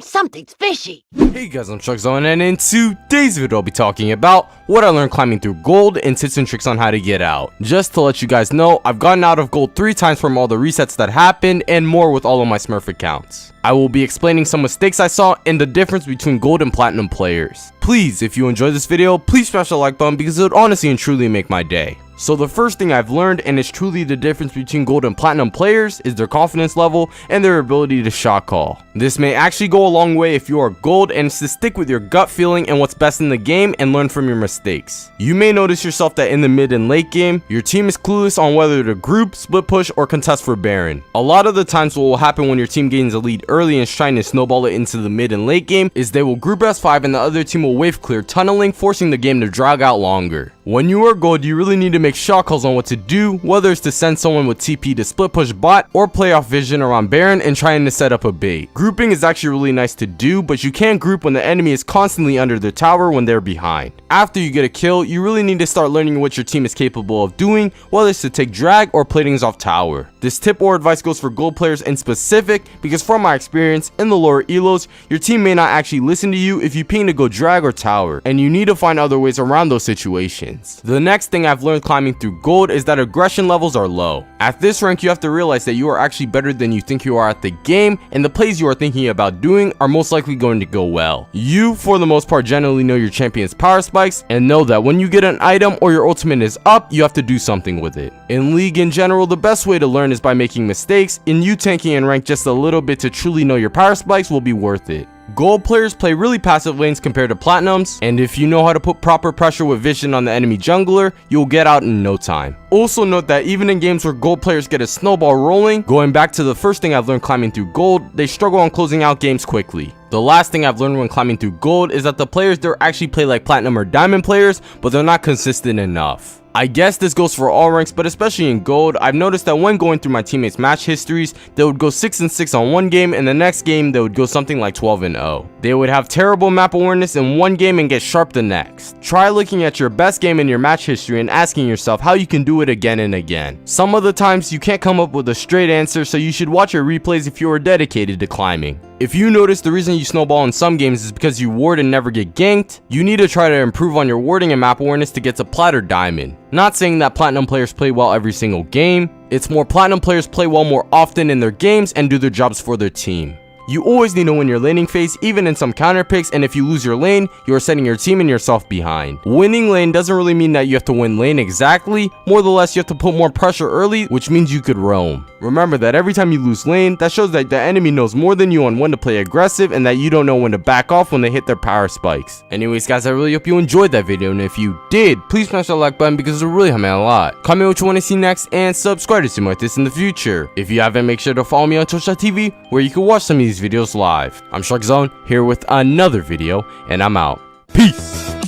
Something's fishy. Hey guys, I'm Sharkzone, and in today's video I'll be talking about what I learned climbing through gold and tips and tricks on how to get out. Just to let you guys know, I've gotten out of gold 3 times from all the resets that happened and more with all of my Smurf accounts. I will be explaining some mistakes I saw and the difference between gold and platinum players. Please, if you enjoyed this video, please smash the like button because it would honestly and truly make my day. So the first thing I've learned, and it's truly the difference between gold and platinum players, is their confidence level and their ability to shot call. This may actually go a long way if you are gold, and it's to stick with your gut feeling and what's best in the game and learn from your mistakes. You may notice yourself that in the mid and late game, your team is clueless on whether to group, split push, or contest for Baron. A lot of the times what will happen when your team gains a lead early and is trying to snowball it into the mid and late game is they will group S5 and the other team will wave clear, tunneling, forcing the game to drag out longer. When you are gold, you really need to make shot calls on what to do, whether it's to send someone with TP to split push bot or play off vision around Baron and trying to set up a bait. Grouping is actually really nice to do, but you can't group when the enemy is constantly under their tower when they're behind. After you get a kill, you really need to start learning what your team is capable of doing, whether it's to take drag or play things off tower. This tip or advice goes for gold players in specific because from my experience in the lower elos, your team may not actually listen to you if you ping to go drag or tower, and you need to find other ways around those situations. The next thing I've learned climbing through gold is that aggression levels are low. At this rank, you have to realize that you are actually better than you think you are at the game, and the plays you are thinking about doing are most likely going to go well. You, for the most part, generally know your champion's power spikes and know that when you get an item or your ultimate is up, you have to do something with it. In League in general, the best way to learn is by making mistakes, and you tanking and rank just a little bit to truly know your power spikes will be worth it. Gold players play really passive lanes compared to platinums, and if you know how to put proper pressure with vision on the enemy jungler, you'll get out in no time. Also note that even in games where gold players get a snowball rolling, going back to the first thing I've learned climbing through gold, they struggle on closing out games quickly. The last thing I've learned when climbing through gold is that the players there actually play like platinum or diamond players, but they're not consistent enough. I guess this goes for all ranks, but especially in gold, I've noticed that when going through my teammates' match histories, they would go 6-6 on one game, and the next game they would go something like 12-0. They would have terrible map awareness in one game and get sharp the next. Try looking at your best game in your match history and asking yourself how you can do it again and again. Some of the times you can't come up with a straight answer, so you should watch your replays if you are dedicated to climbing. If you notice the reason you snowball in some games is because you ward and never get ganked, you need to try to improve on your warding and map awareness to get to plat or diamond. Not saying that platinum players play well every single game, it's more platinum players play well more often in their games and do their jobs for their team. You always need to win your laning phase even in some counter picks, and if you lose your lane, you are setting your team and yourself behind. Winning lane doesn't really mean that you have to win lane exactly, more or less you have to put more pressure early, which means you could roam. Remember that every time you lose lane, that shows that the enemy knows more than you on when to play aggressive and that you don't know when to back off when they hit their power spikes. Anyways guys, I really hope you enjoyed that video, and if you did, please smash that like button because it really helped me out a lot. Comment what you want to see next and subscribe to see more like this in the future. If you haven't, make sure to follow me on Twitch.tv where you can watch some of these videos live. I'm Sharkzone here with another video, and I'm out. Peace.